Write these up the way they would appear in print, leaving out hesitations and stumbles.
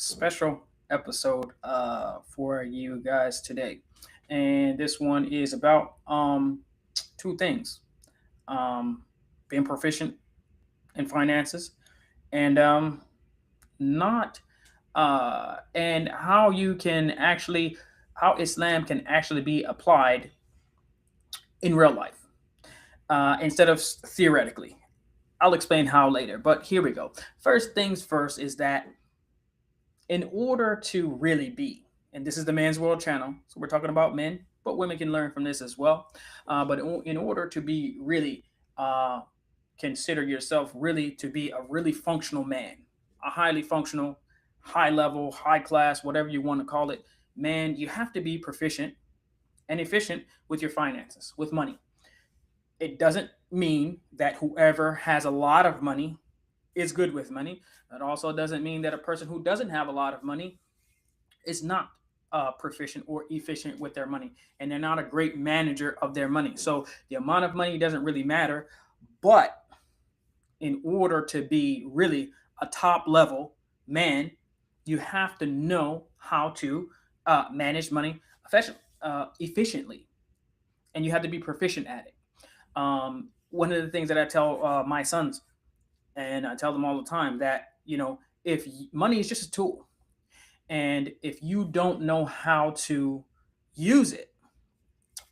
special episode for you guys today. And this one is about two things um, being proficient in finances and not, and how you can actually, how Islam can actually be applied in real life instead of theoretically. I'll explain how later, but here we go. First things first is that in order to really be, and this is the Man's World channel, so we're talking about men, but women can learn from this as well. But in order to be really, uh, consider yourself really to be a really functional man, a highly functional, high level, high class, whatever you want to call it, man, you have to be proficient and efficient with your finances, with money. It doesn't mean that whoever has a lot of money is good with money. It also doesn't mean that a person who doesn't have a lot of money is not proficient or efficient with their money, and they're not a great manager of their money. So the amount of money doesn't really matter, but in order to be really a top level man, you have to know how to manage money efficiently, and you have to be proficient at it. One of the things that I tell my sons, and I tell them all the time, that if money is just a tool, and if you don't know how to use it,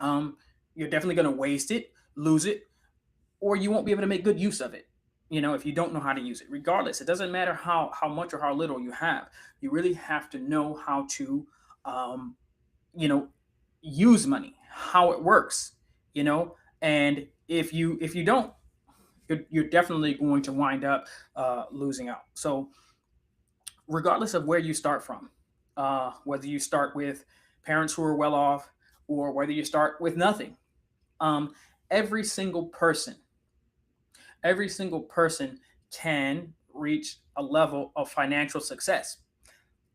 um, you're definitely going to waste it, lose it, or you won't be able to make good use of it. If you don't know how to use it, regardless, it doesn't matter how much or how little you have. You really have to know how to, um, you know, use money, how it works. And if you don't, you're definitely going to wind up losing out. So regardless of where you start from, whether you start with parents who are well off or whether you start with nothing, um, every single person, every single person can reach a level of financial success.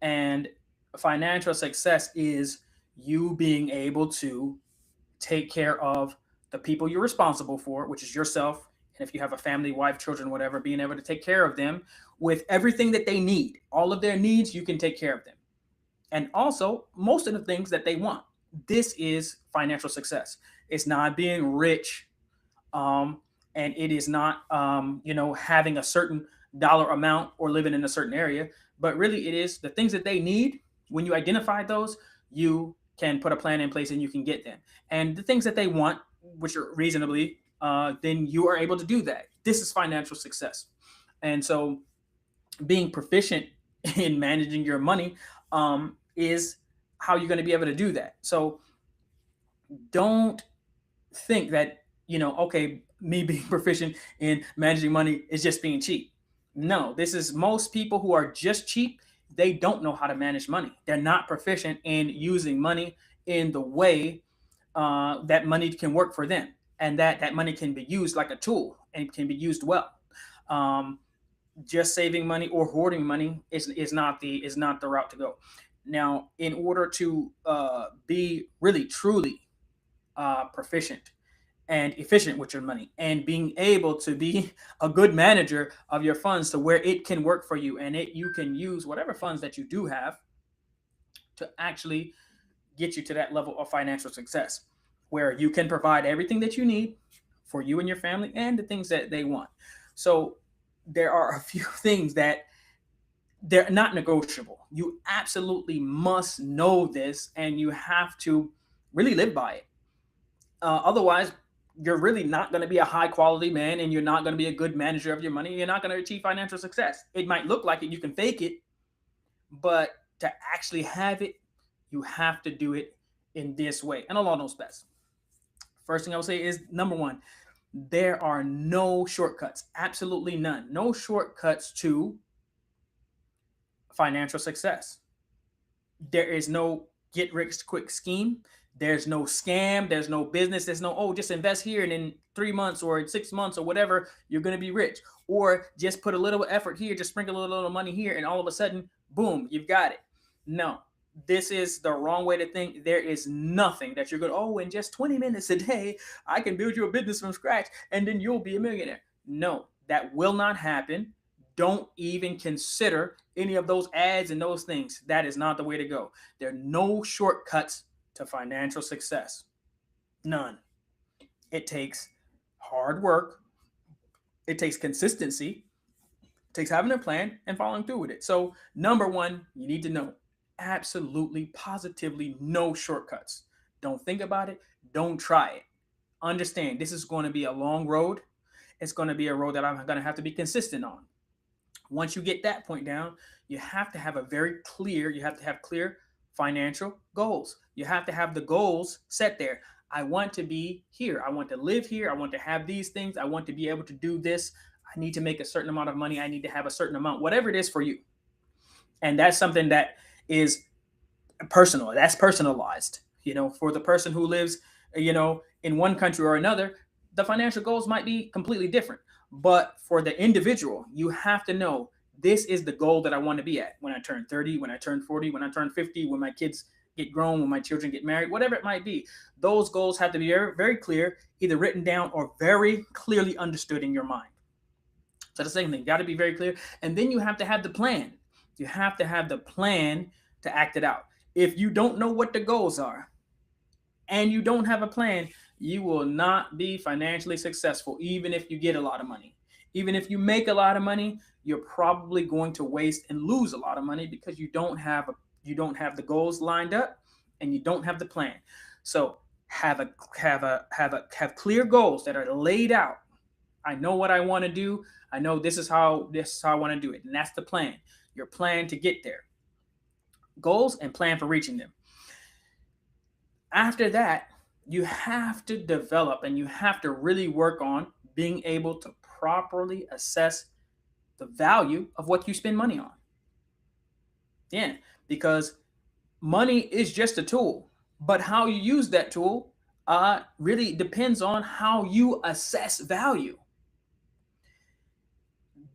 And financial success is you being able to take care of the people you're responsible for, which is yourself. And if you have a family, wife, children, whatever, being able to take care of them with everything that they need, all of their needs, you can take care of them. And also, most of the things that they want. This is financial success. It's not being rich, um, and it is not, having a certain dollar amount or living in a certain area, but really it is the things that they need. When you identify those, you can put a plan in place and you can get them. And the things that they want, which are reasonably, then you are able to do that. This is financial success. And so being proficient in managing your money is how you're going to be able to do that. So don't think that, okay, me being proficient in managing money is just being cheap. No, this is most people who are just cheap. They don't know how to manage money. They're not proficient in using money in the way that money can work for them, and that money can be used like a tool and can be used well. Um, just saving money or hoarding money is not the route to go. Now, in order to be really truly proficient and efficient with your money, and being able to be a good manager of your funds to where it can work for you, and you can use whatever funds that you do have to actually get you to that level of financial success where you can provide everything that you need for you and your family and the things that they want. So there are a few things that they're not negotiable. You absolutely must know this, and you have to really live by it. Otherwise, you're really not going to be a high quality man, and you're not going to be a good manager of your money. You're not going to achieve financial success. It might look like it, you can fake it, but to actually have it, you have to do it in this way. And Allah knows best. First thing I will say is, number one, there are no shortcuts, absolutely none. No shortcuts to financial success. There is no get rich quick scheme. There's no scam. There's no business. There's no, oh, just invest here and in 3 months or in 6 months or whatever, you're going to be rich. Or just put a little effort here, just sprinkle a little money here, and all of a sudden, boom, you've got it. No, this is the wrong way to think. There is nothing that you're going to, oh, in just 20 minutes a day, I can build you a business from scratch and then you'll be a millionaire. No, that will not happen. Don't even consider any of those ads and those things. That is not the way to go. There are no shortcuts to financial success. None. It takes hard work. It takes consistency. It takes having a plan and following through with it. So, number one, you need to know absolutely, positively no shortcuts. Don't think about it. Don't try it. Understand this is going to be a long road. It's going to be a road that I'm going to have to be consistent on. Once you get that point down, you have to have clear financial goals. You have to have the goals set there. I want to be here. I want to live here. I want to have these things. I want to be able to do this. I need to make a certain amount of money. I need to have a certain amount, whatever it is for you. And that's something that is personal. That's personalized. For the person who lives, in one country or another, the financial goals might be completely different. But for the individual, you have to know this is the goal that I want to be at when I turn 30, when I turn 40, when I turn 50, when my kids get grown, when my children get married, whatever it might be. Those goals have to be very, very clear, either written down or very clearly understood in your mind. So the same thing, got to be very clear. And then you have to have the plan. You have to have the plan to act it out. If you don't know what the goals are and you don't have a plan, you will not be financially successful, even if you get a lot of money. Even if you make a lot of money, you're probably going to waste and lose a lot of money because you don't have the goals lined up and you don't have the plan. So have clear goals that are laid out. I know what I want to do. I know this is how I want to do it. And that's the plan. Your plan to get there. Goals and plan for reaching them. After that, you have to develop and you have to really work on being able to properly assess the value of what you spend money on. Yeah, because money is just a tool, but how you use that tool really depends on how you assess value.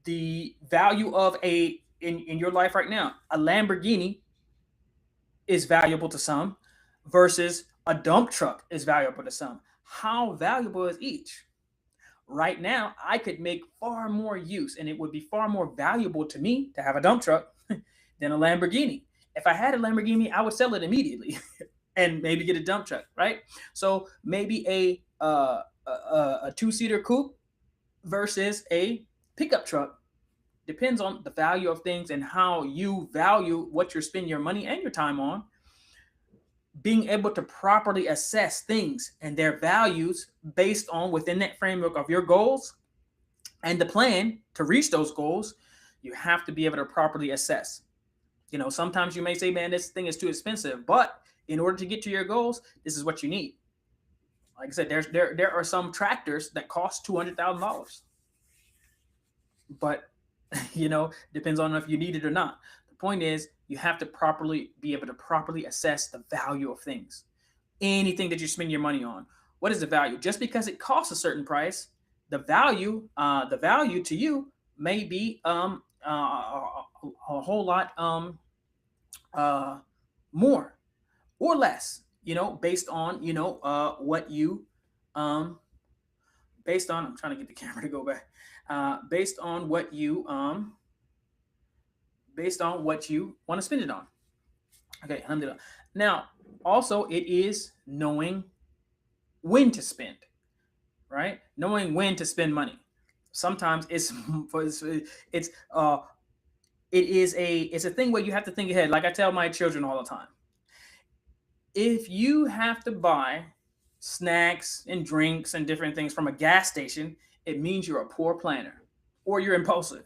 The value of in your life right now, a Lamborghini is valuable to some versus a dump truck is valuable to some. How valuable is each? Right now, I could make far more use and it would be far more valuable to me to have a dump truck than a Lamborghini. If I had a Lamborghini, I would sell it immediately and maybe get a dump truck, right? So maybe a two-seater coupe versus a pickup truck depends on the value of things and how you value what you're spending your money and your time on. Being able to properly assess things and their values based on within that framework of your goals and the plan to reach those goals, you have to be able to properly assess. Sometimes you may say, man, this thing is too expensive, but in order to get to your goals, this is what you need. Like I said, there are some tractors that cost $200,000, but depends on if you need it or not. The point is, you have to be able to properly assess the value of things. Anything that you spend your money on, what is the value? Just because it costs a certain price, the value to you may be a whole lot more or less. Based on what you based on. I'm trying to get the camera to go back. Based on what you want to spend it on. Okay, alhamdulillah. Now, also, it is knowing when to spend, right? Knowing when to spend money. Sometimes it's a thing where you have to think ahead. Like I tell my children all the time, if you have to buy snacks and drinks and different things from a gas station, it means you're a poor planner or you're impulsive.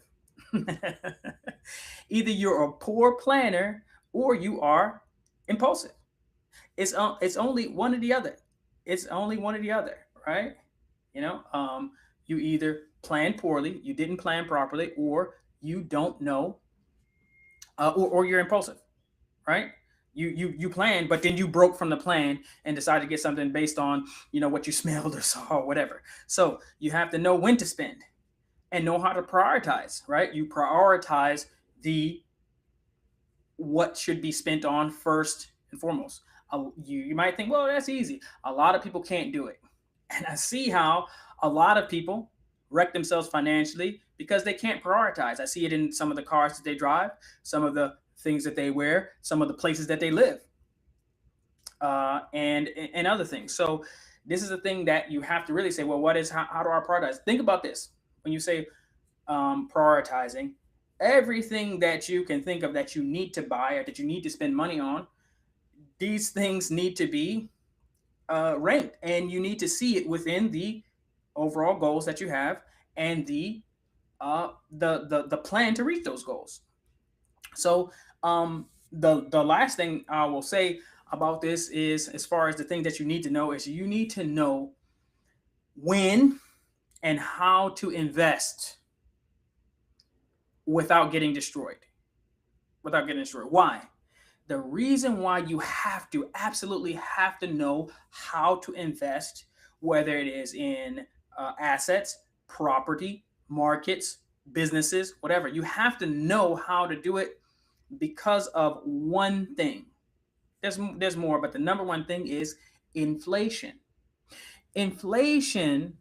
Either you're a poor planner or you are impulsive. It's only one or the other. It's only one or the other, right? You either plan poorly, you didn't plan properly, or you don't know, or you're impulsive, right? You planned, but then you broke from the plan and decided to get something based on what you smelled or saw or whatever. So you have to know when to spend and know how to prioritize, right? You prioritize what should be spent on first and foremost. You might think, well, that's easy. A lot of people can't do it, and I see how a lot of people wreck themselves financially because they can't prioritize. I see it in some of the cars that they drive, some of the things that they wear, some of the places that they live, and other things. So this is a thing that you have to really say, well, how do I prioritize? Think about this when you say prioritizing. Everything that you can think of that you need to buy or that you need to spend money on, these things need to be ranked, and you need to see it within the overall goals that you have and the plan to reach those goals. So the last thing I will say about this is, as far as the thing that you need to know, is you need to know when and how to invest without getting destroyed. Without getting destroyed. Why? The reason why you absolutely have to know how to invest, whether it is in assets, property, markets, businesses, whatever, you have to know how to do it because of one thing. There's more, but the number one thing is inflation. Inflation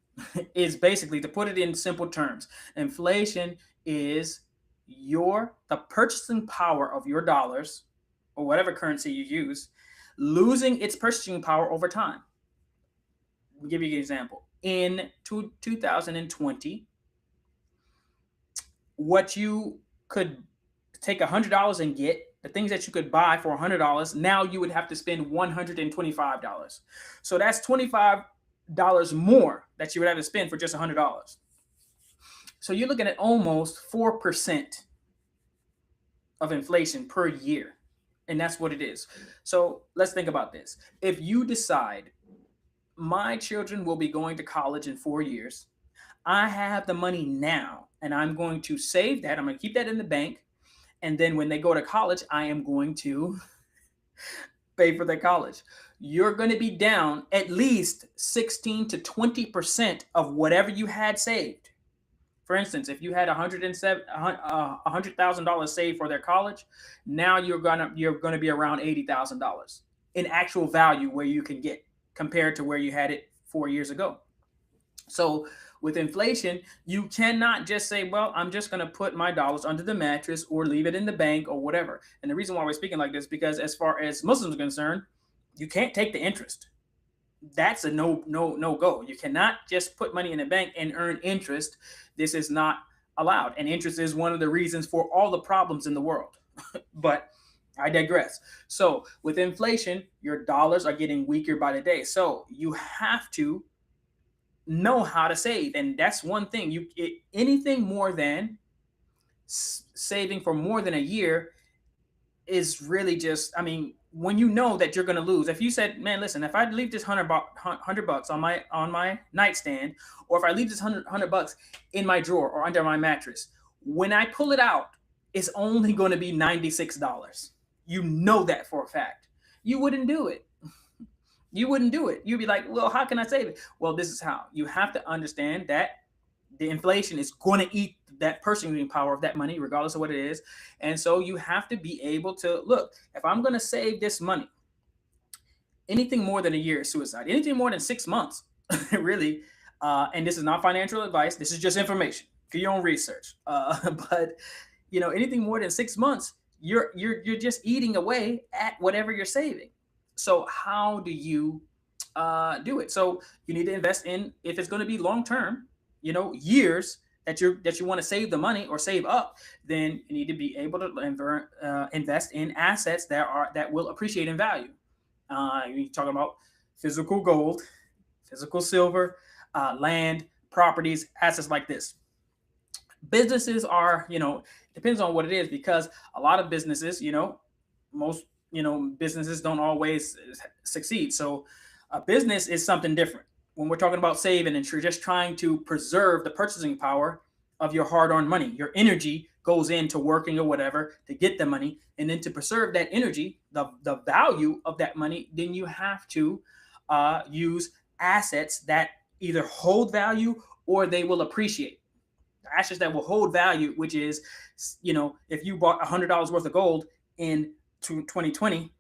is basically, to put it in simple terms, inflation is the purchasing power of your dollars or whatever currency you use losing its purchasing power over time. I'll give you an example. In 2020, what you could take $100 and get, the things that you could buy for $100, now you would have to spend $125. So that's $25 more that you would have to spend for just $100. So you're looking at almost 4% of inflation per year. And that's what it is. So let's think about this. If you decide, my children will be going to college in 4 years, I have the money now, and I'm going to save that. I'm going to keep that in the bank. And then when they go to college, I am going to pay for their college. You're going to be down at least 16 to 20% of whatever you had saved. For instance, if you had $100,000 saved for their college, now you're gonna be around $80,000 in actual value where you can get, compared to where you had it 4 years ago. So with inflation, you cannot just say, well, I'm just going to put my dollars under the mattress or leave it in the bank or whatever. And the reason why we're speaking like this, because as far as Muslims are concerned, you can't take the interest. That's a no go. You cannot just put money in the bank and earn interest. This is not allowed. And interest is one of the reasons for all the problems in the world. But I digress. So with inflation, your dollars are getting weaker by the day. So you have to know how to save. And that's one thing. Anything more than saving for more than a year is really just, I mean, when you know that you're going to lose. If you said, man, listen, if I leave this $100 on my nightstand, or if I leave this $100 in my drawer or under my mattress, when I pull it out, it's only going to be $96. You know that for a fact. You wouldn't do it. You wouldn't do it. You'd be like, well, how can I save it? Well, this is how. You have to understand that the inflation is going to eat that purchasing power of that money, regardless of what it is. And so you have to be able to look, if I'm going to save this money, anything more than a year is suicide. Anything more than 6 months, really. And this is not financial advice. This is just information. Do your own research. But anything more than 6 months, you're just eating away at whatever you're saving. So how do you do it? So you need to invest in, if it's going to be long term, years that you want to save the money or save up, then you need to be able to invest in assets that will appreciate in value. You're talking about physical gold, physical silver, land, properties, assets like this. Businesses are, depends on what it is, because a lot of businesses, most businesses don't always succeed. So a business is something different. When we're talking about saving and you're just trying to preserve the purchasing power of your hard-earned money, your energy goes into working or whatever to get the money, and then to preserve that energy, the value of that money, then you have to use assets that either hold value or they will appreciate. Assets that will hold value, which is, if you bought $100 worth of gold in 2020,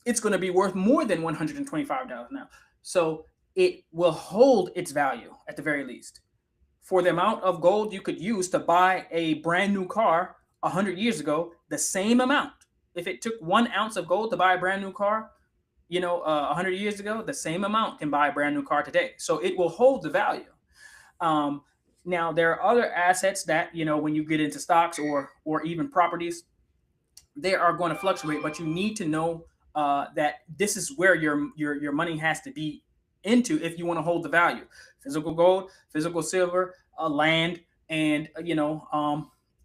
it's going to be worth more than $125 now. So it will hold its value at the very least for the amount of gold you could use to buy a brand new car 100 years ago, the same amount, if it took 1 ounce of gold to buy a brand new car, 100 years ago, the same amount can buy a brand new car today. So it will hold the value. Um, Now, there are other assets that, when you get into stocks or even properties, they are going to fluctuate, but you need to know that this is where your money has to be into if you want to hold the value. Physical gold, physical silver, land, and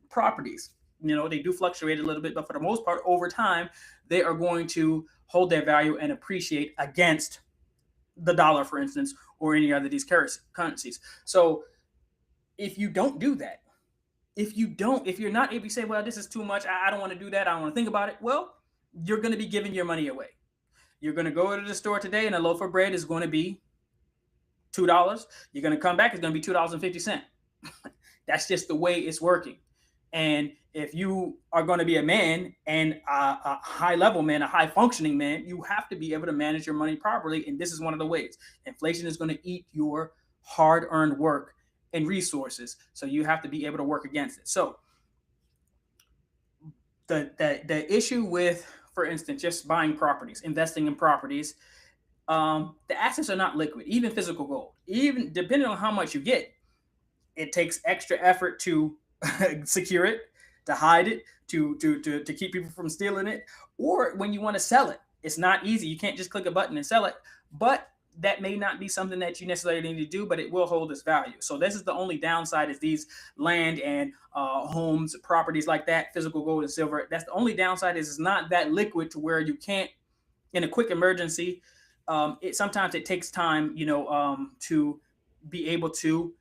properties. They do fluctuate a little bit, but for the most part, over time, they are going to hold their value and appreciate against the dollar, for instance, or any other of these currencies. So if you don't do that, if you're not able to say, well, this is too much, I don't want to do that, I don't want to think about it, well, you're going to be giving your money away. You're going to go to the store today and a loaf of bread is going to be $2. You're going to come back, it's going to be $2.50. That's just the way it's working. And if you are going to be a man and a high level man, a high functioning man, you have to be able to manage your money properly. And this is one of the ways. Inflation is going to eat your hard earned work and resources. So you have to be able to work against it. So the issue with, for instance, just buying properties, investing in properties, the assets are not liquid, even physical gold. Even depending on how much you get, it takes extra effort to secure it, to hide it, to keep people from stealing it, or when you want to sell it. It's not easy. You can't just click a button and sell it. But that may not be something that you necessarily need to do, but it will hold its value. So this is the only downside, is these land and homes, properties like that, physical gold and silver. That's the only downside, is it's not that liquid to where you can't, in a quick emergency, sometimes it takes time, to be able to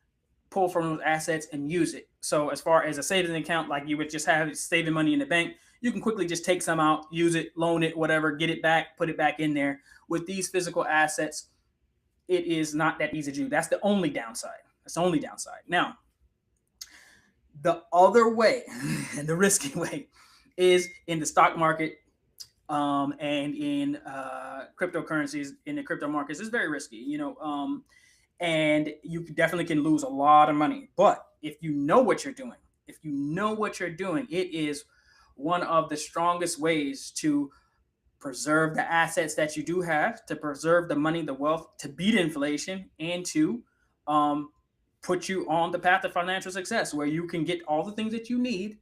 pull from those assets and use it. So as far as a savings account, like you would just have saving money in the bank, you can quickly just take some out, use it, loan it, whatever, get it back, put it back in there. With these physical assets, it is not that easy to do. That's the only downside. That's the only downside. Now, the other way, and the risky way, is in the stock market, and in cryptocurrencies, in the crypto markets. It's very risky, and you definitely can lose a lot of money. But if you know what you're doing, it is one of the strongest ways to preserve the assets that you do have, to preserve the money, the wealth, to beat inflation, and to put you on the path of financial success, where you can get all the things that you need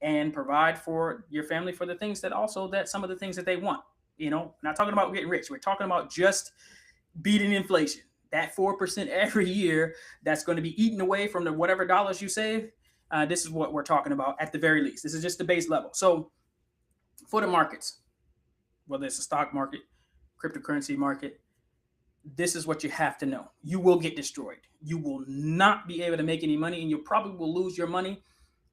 and provide for your family for the things that some of the things that they want. Not talking about getting rich. We're talking about just beating inflation. That 4% every year that's going to be eaten away from the whatever dollars you save. This is what we're talking about at the very least. This is just the base level. So for the markets, whether it's the stock market, cryptocurrency market, this is what you have to know. You will get destroyed. You will not be able to make any money, and you probably will lose your money,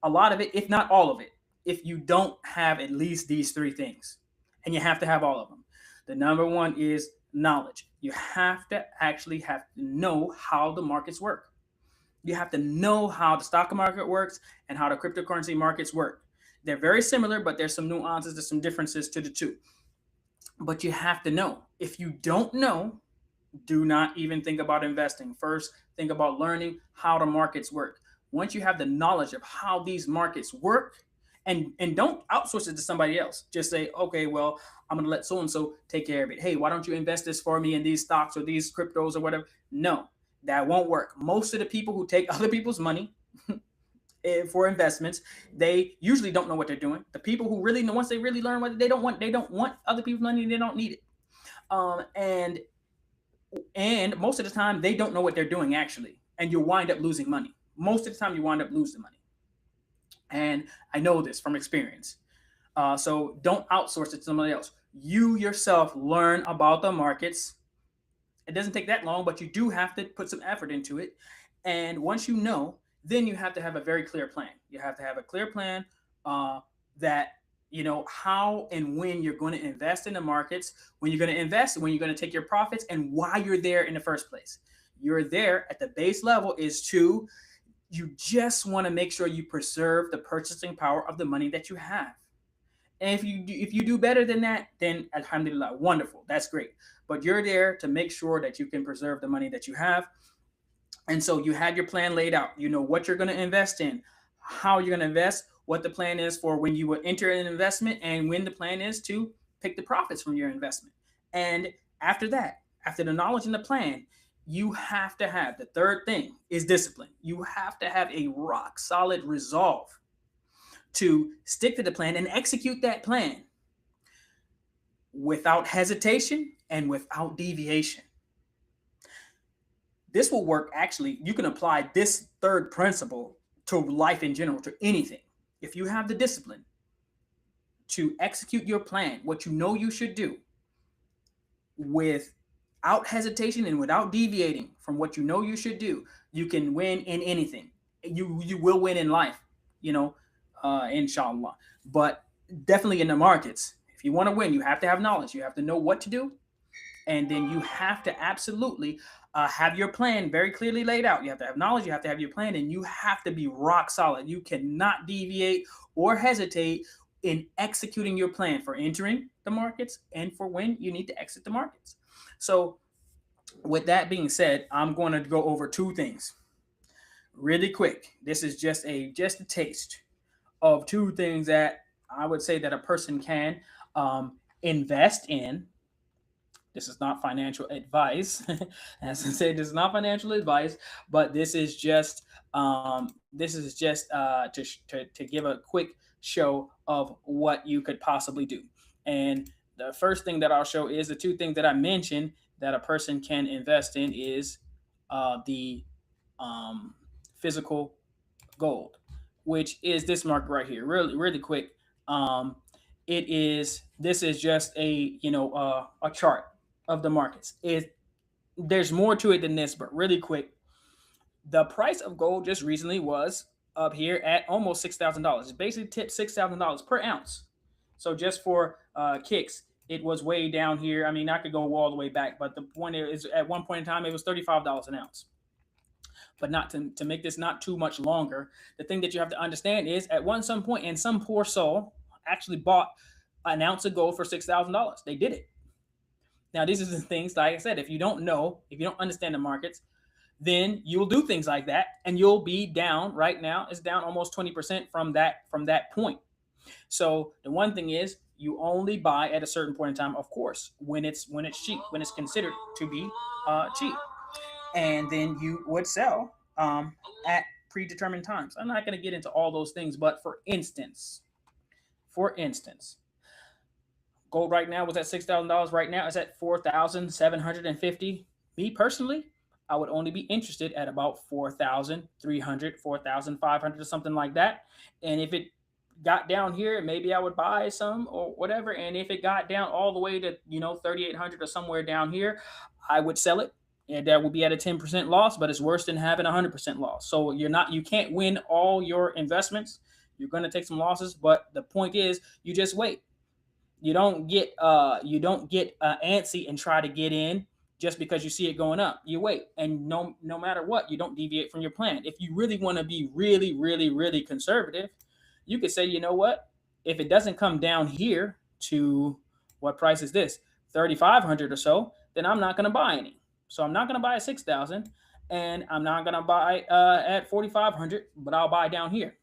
a lot of it, if not all of it, if you don't have at least these three things. And you have to have all of them. The number one is knowledge. You have to know how the markets work. You have to know how the stock market works and how the cryptocurrency markets work. They're very similar, but there's some nuances, there's some differences to the two. But you have to know. If you don't know, do not even think about investing. First, think about learning how the markets work. Once you have the knowledge of how these markets work, and don't outsource it to somebody else. Just say, okay, well, I'm going to let so and so take care of it. Hey, why don't you invest this for me in these stocks or these cryptos or whatever? No, that won't work. Most of the people who take other people's money for investments, they usually don't know what they're doing. The people who really know, once they really learn what they don't want other people's money. They don't need it. And most of the time, they don't know what they're doing actually, and you'll wind up losing money. Most of the time, you wind up losing money. And I know this from experience. So don't outsource it to somebody else. You yourself learn about the markets. It doesn't take that long, but you do have to put some effort into it. And once you know, then you have to have a very clear plan. You have to have a clear plan that how and when you're going to invest in the markets, when you're going to invest, when you're going to take your profits, and why you're there in the first place. You're there at the base level you just want to make sure you preserve the purchasing power of the money that you have. And if you do better than that, then alhamdulillah, wonderful, that's great. But you're there to make sure that you can preserve the money that you have. And so you have your plan laid out. You know what you're going to invest in, how you're going to invest, what the plan is for when you will enter an investment, and when the plan is to pick the profits from your investment. And after that, after the knowledge and the plan, you have to have the third thing is discipline. You have to have a rock solid resolve to stick to the plan and execute that plan without hesitation and without deviation. This will work. Actually, you can apply this third principle to life in general, to anything. If you have the discipline to execute your plan, what you know you should do, without hesitation and without deviating from what you know you should do, you can win in anything. You will win in life, you know, inshallah. But definitely in the markets, if you want to win, you have to have knowledge. You have to know what to do, and then you have to absolutely have your plan very clearly laid out. You have to have knowledge, you have to have your plan, and you have to be rock solid. You cannot deviate or hesitate in executing your plan for entering the markets and for when you need to exit the markets. So, with that being said, I'm going to go over two things really quick. This is just a taste of two things that I would say that a person can invest in. This is not financial advice. As I said, this is not financial advice, but this is just to give a quick show of what you could possibly do. And the first thing that I'll show is the two things that I mentioned that a person can invest in is the physical gold, which is this mark right here. Really quick. Um, it is this is just a chart of the markets. There's more to it than this, but really quick, the price of gold just recently was up here at almost $6,000. It basically tipped $6,000 per ounce. So just for kicks, it was way down here. I mean, I could go all the way back, but the point is, at one point in time, it was $35 an ounce. But not to make this not too much longer, the thing that you have to understand is at some point, and some poor soul actually bought an ounce of gold for $6,000. They did it. Now, these are the things, like I said, if you don't know, if you don't understand the markets, then you'll do things like that, and you'll be down. Right now, it's down almost 20% from that point. So the one thing is, you only buy at a certain point in time, of course, when it's cheap, when it's considered to be cheap, and then you would sell at predetermined times. I'm not going to get into all those things, but for instance, gold right now was at $6,000. Right now, it's at 4,750. Me personally, I would only be interested at about 4,300, 4,500, or something like that. And if it got down here, maybe I would buy some or whatever. And if it got down all the way to 3,800 or somewhere down here, I would sell it. And that would be at a 10% loss, but it's worse than having a 100% loss. So you can't win all your investments. You're going to take some losses, but the point is, you just wait. You don't get antsy and try to get in just because you see it going up. You wait, and no matter what, you don't deviate from your plan. If you really want to be really, really, really conservative, you could say, you know what? If it doesn't come down here to, what price is this, 3,500 or so, then I'm not going to buy any. So I'm not going to buy at 6,000, and I'm not going to buy at 4,500, but I'll buy down here.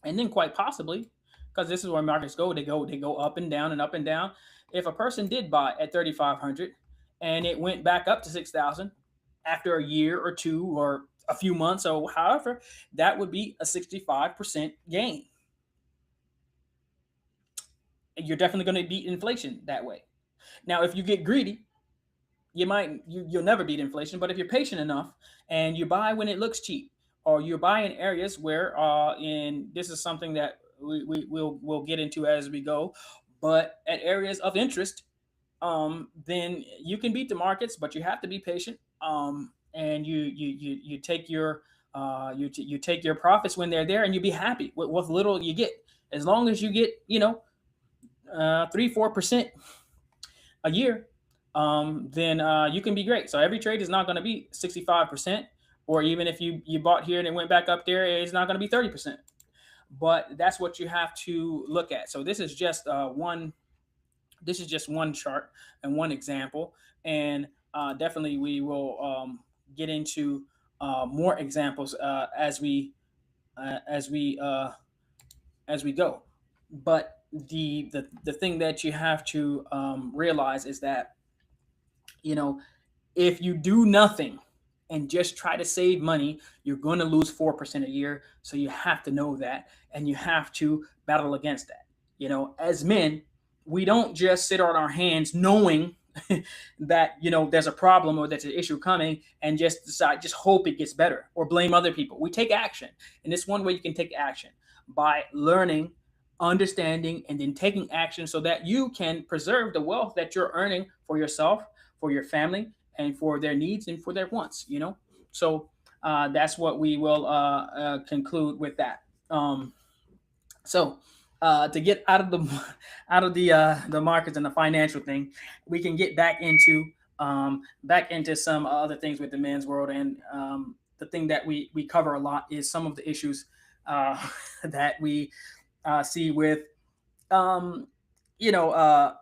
And then quite possibly, because this is where markets go, they go up and down and up and down. If a person did buy at 3,500 and it went back up to 6,000 after a year or two or a few months or however, that would be a 65% gain. And you're definitely going to beat inflation that way. Now, if you get greedy, you'll never beat inflation. But if you're patient enough and you buy when it looks cheap, or you buy in areas where in this is something that we'll get into as we go, but at areas of interest, then you can beat the markets, but you have to be patient. And you take you take your profits when they're there, and you be happy with what little you get. As long as you get 3-4% a year, then you can be great. So every trade is not going to be 65%, or even if you bought here and it went back up there, it's not going to be 30%. But that's what you have to look at. So this is just one. This is just one chart and one example, and definitely we will get into more examples as we as we go. But the thing that you have to realize is that, you know, if you do nothing and just try to save money, you're going to lose 4% a year. So you have to know that, and you have to battle against that. As men, we don't just sit on our hands knowing that there's a problem or there's an issue coming and just decide, just hope it gets better or blame other people. We take action, and this one way you can take action by learning, understanding, and then taking action so that you can preserve the wealth that you're earning for yourself, for your family, and for their needs and for their wants. So that's what we will conclude with that. So to get out of the out of the markets and the financial thing, we can get back into some other things with the men's world. And the thing that we cover a lot is some of the issues that we see with um,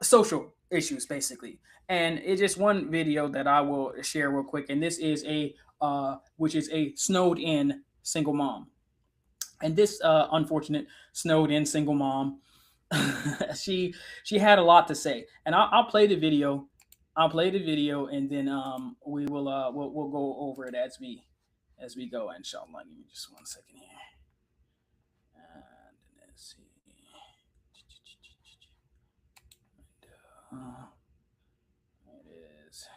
social issues, basically. And it's just one video that I will share real quick. And this is which is a snowed in single mom. And this unfortunate snowed in single mom, she had a lot to say. And I'll play the video. I'll play the video, and then we'll go over it as we go. Inshallah. Give me just 1 second here. Let's see. Uh, it is.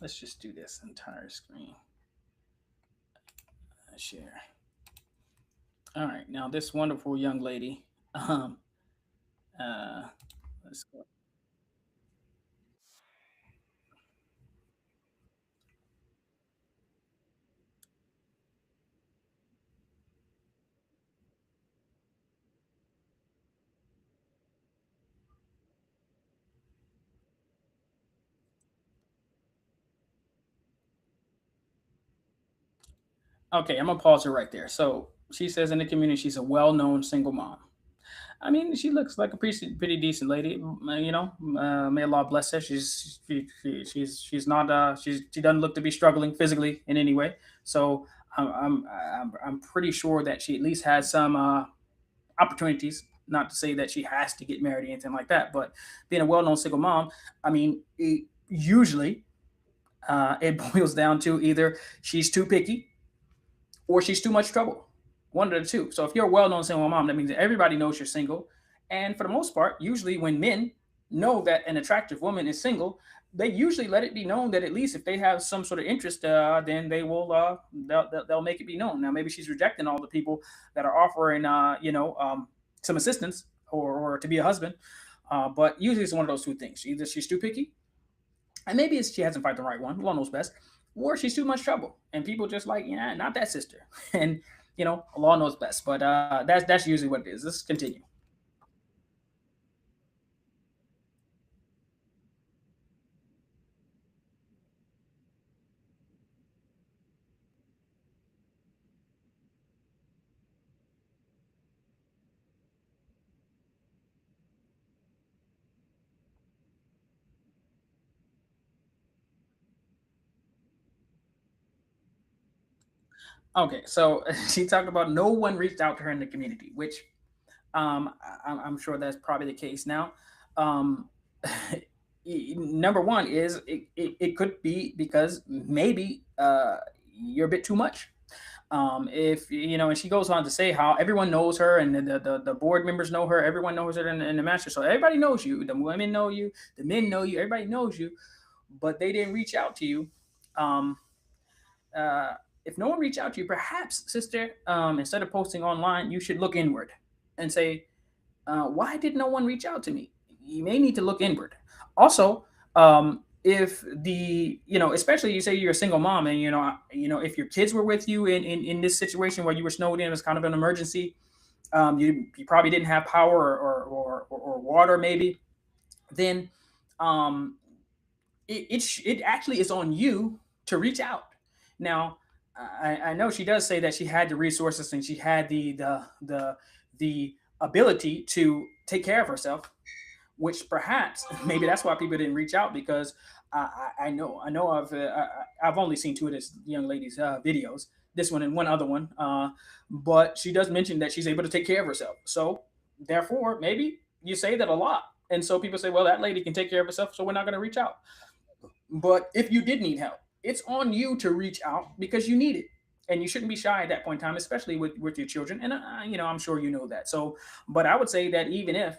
Let's just do this entire screen. Share. All right, now this wonderful young lady. Uh, let's go. Okay, I'm gonna pause her right there. So she says in the community she's a well-known single mom. I mean, she looks like a pretty decent lady. May Allah bless her. She's not she doesn't look to be struggling physically in any way. So I'm pretty sure that she at least has some opportunities. Not to say that she has to get married or anything like that, but being a well-known single mom, I mean, usually it boils down to either she's too picky or she's too much trouble. One of the two. So if you're a well-known single mom, that means that everybody knows you're single. And for the most part, usually when men know that an attractive woman is single, they usually let it be known that at least if they have some sort of interest, then they'll make it be known. Now maybe she's rejecting all the people that are offering some assistance or to be a husband, but usually it's one of those two things. Either she's too picky, and maybe she hasn't found the right one knows best, or she's too much trouble, and people just like, yeah, not that sister, and Allah knows best. But that's usually what it is. Let's continue. Okay, so she talked about no one reached out to her in the community, which I'm sure that's probably the case now. Um, Number one is it could be because maybe you're a bit too much. If and she goes on to say how everyone knows her, and the board members know her, everyone knows her in the master. So everybody knows you. The women know you, the men know you, everybody knows you, but they didn't reach out to you. Um, uh, if no one reached out to you, perhaps, sister, instead of posting online, you should look inward and say, why did no one reach out to me? You may need to look inward. Also, if especially you say you're a single mom, and if your kids were with you in this situation where you were snowed in, it was kind of an emergency. You probably didn't have power or water, maybe. Then um, it actually is on you to reach out. Now, I know she does say that she had the resources and she had the ability to take care of herself, which perhaps maybe that's why people didn't reach out because I know I've only seen two of this young lady's videos, this one and one other one, but she does mention that she's able to take care of herself. So therefore, maybe you say that a lot, and so people say, well, that lady can take care of herself, so we're not going to reach out. But if you did need help, it's on you to reach out because you need it. And you shouldn't be shy at that point in time, especially with your children. And, I'm sure you know that. So, but I would say that even if,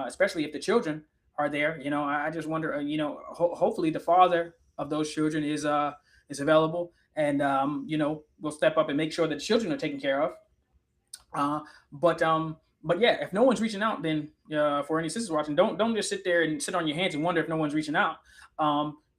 especially if the children are there, I just wonder, hopefully the father of those children is available and, will step up and make sure that the children are taken care of. Uh, but yeah, if no one's reaching out, then for any sisters watching, don't just sit there and sit on your hands and wonder if no one's reaching out.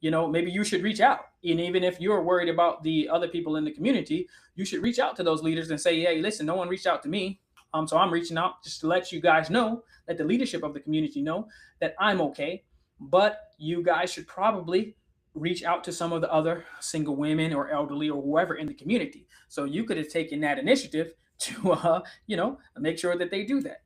Maybe you should reach out, and even if you're worried about the other people in the community, you should reach out to those leaders and say, "Hey, listen, no one reached out to me, so I'm reaching out just to let you guys know, let the leadership of the community know that I'm okay, but you guys should probably." Reach out to some of the other single women or elderly or whoever in the community. So you could have taken that initiative to make sure that they do that.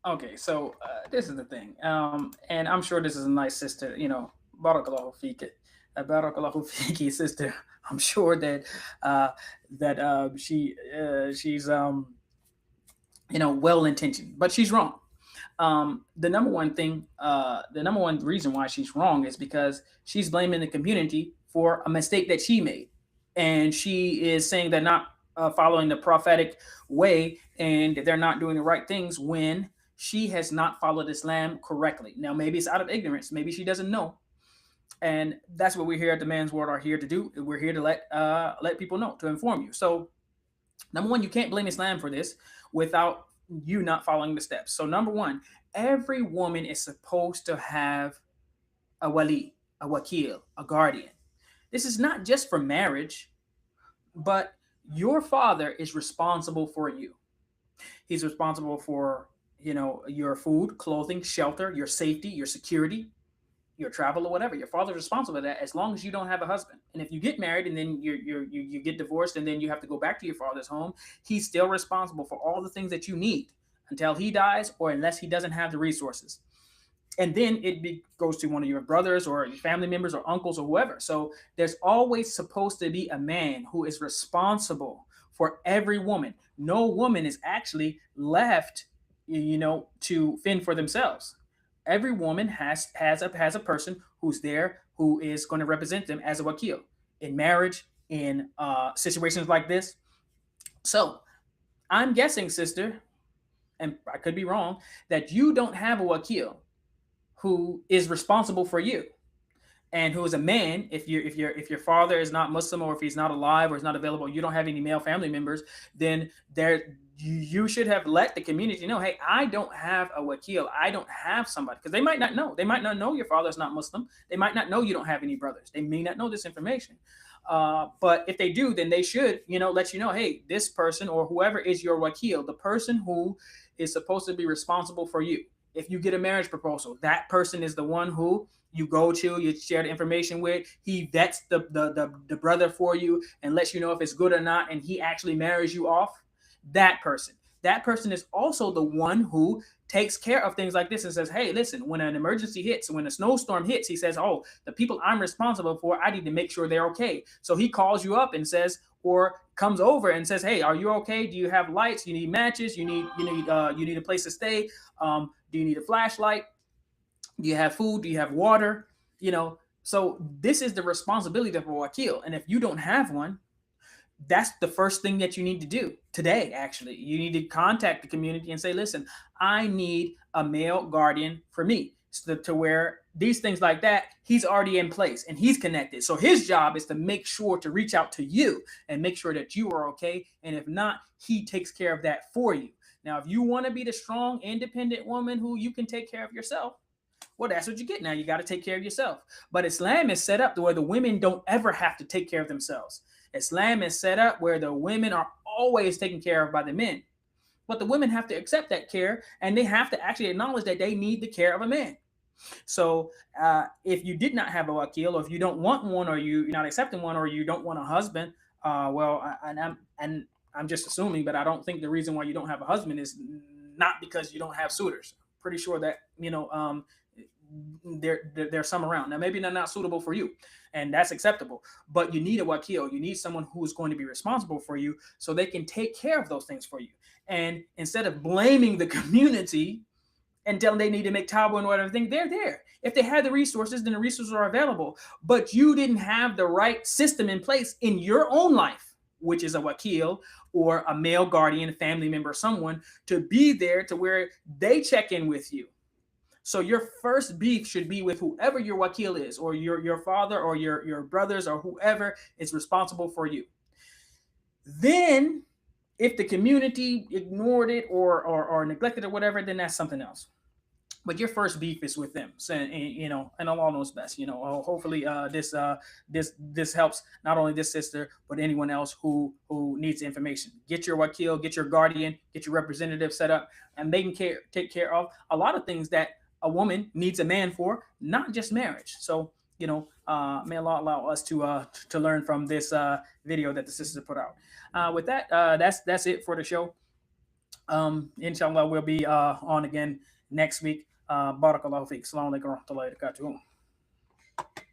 Okay, so this is the thing, and I'm sure this is a nice sister, Barakallahu Fiki, Barakallahu Fiki sister. I'm sure that she's well intentioned, but she's wrong. The number one reason why she's wrong is because she's blaming the community for a mistake that she made, and she is saying they're not following the prophetic way and they're not doing the right things when she has not followed Islam correctly. Now, maybe it's out of ignorance, maybe she doesn't know, and that's what we here at the Man's World are here to do. We're here to let people know, to inform you. So number one, you can't blame Islam for this without you not following the steps. So number one, every woman is supposed to have a wali, a wakil, a guardian. This is not just for marriage, but your father is responsible for you. He's responsible for, your food, clothing, shelter, your safety, your security, your travel or whatever. Your father's responsible for that as long as you don't have a husband. And if you get married and then you get divorced and then you have to go back to your father's home, he's still responsible for all the things that you need until he dies or unless he doesn't have the resources. And then goes to one of your brothers or your family members or uncles or whoever. So there's always supposed to be a man who is responsible for every woman. No woman is actually left, to fend for themselves. Every woman has a person who's there who is going to represent them as a wakil in marriage, in situations like this. So I'm guessing, sister, and I could be wrong, that you don't have a wakil who is responsible for you and who is a man. If your father is not Muslim or if he's not alive or is not available, you don't have any male family members, then you should have let the community know, hey, I don't have a wakil. I don't have somebody, because they might not know. They might not know your father's not Muslim. They might not know you don't have any brothers. They may not know this information. But if they do, then they should, let you know, hey, this person or whoever is your wakil, the person who is supposed to be responsible for you. If you get a marriage proposal, that person is the one who you go to, you share the information with. He vets the brother for you and lets you know if it's good or not, and he actually marries you off. That person is also the one who takes care of things like this and says, hey, listen, when an emergency hits, when a snowstorm hits, he says, oh, the people I'm responsible for, I need to make sure they're okay. So he calls you up and says, or comes over and says, hey, are you okay? Do you have lights? You need matches? You need a place to stay? Do you need a flashlight? Do you have food? Do you have water? So this is the responsibility of a wakil. And if you don't have one, that's the first thing that you need to do today. Actually, you need to contact the community and say, listen, I need a male guardian for me, so to where these things like that, he's already in place and he's connected. So his job is to make sure to reach out to you and make sure that you are okay. And if not, he takes care of that for you. Now, if you want to be the strong, independent woman who you can take care of yourself, well, that's what you get. Now you got to take care of yourself. But Islam is set up to where the women don't ever have to take care of themselves. Islam is set up where the women are always taken care of by the men. But the women have to accept that care, and they have to actually acknowledge that they need the care of a man. So if you did not have a wakil, or if you don't want one, or you're not accepting one, or you don't want a husband, I'm just assuming, but I don't think the reason why you don't have a husband is not because you don't have suitors. Pretty sure that there's some around. Now maybe they're not suitable for you, and that's acceptable. But you need a wakil. You need someone who is going to be responsible for you, so they can take care of those things for you. And instead of blaming the community and tell them they need to make tabo and whatever thing, they're there. If they had the resources, then the resources are available. But you didn't have the right system in place in your own life, which is a wakil or a male guardian, family member, someone to be there to where they check in with you. So your first beef should be with whoever your wakil is, or your father, or your brothers, or whoever is responsible for you. Then if the community ignored it or neglected it or whatever, then that's something else. But your first beef is with them. So, and Allah knows best. Hopefully this helps not only this sister but anyone else who needs information. Get your wakil, get your guardian, get your representative set up, and they can take care of a lot of things that a woman needs a man for, not just marriage. So may Allah allow us to learn from this video that the sister put out. With that, that's it for the show. Inshallah, we'll be on again next week. Barakallahu feek. Assalamu alaikum wa rahmatullahi wa barakatuh.